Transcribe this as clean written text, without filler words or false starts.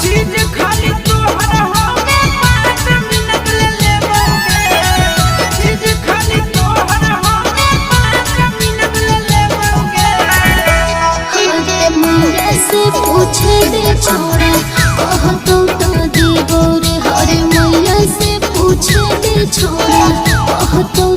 चीज खाली तोहर होगे 5 मिनट ले लेबोगे चीज खाली तोहर होगे 5 मिनट ले लेबोगे हरे मैया से पूछे दे छोड़ा कह तो देबो रे हरे मैया से पूछे दे छोड़ा कह तो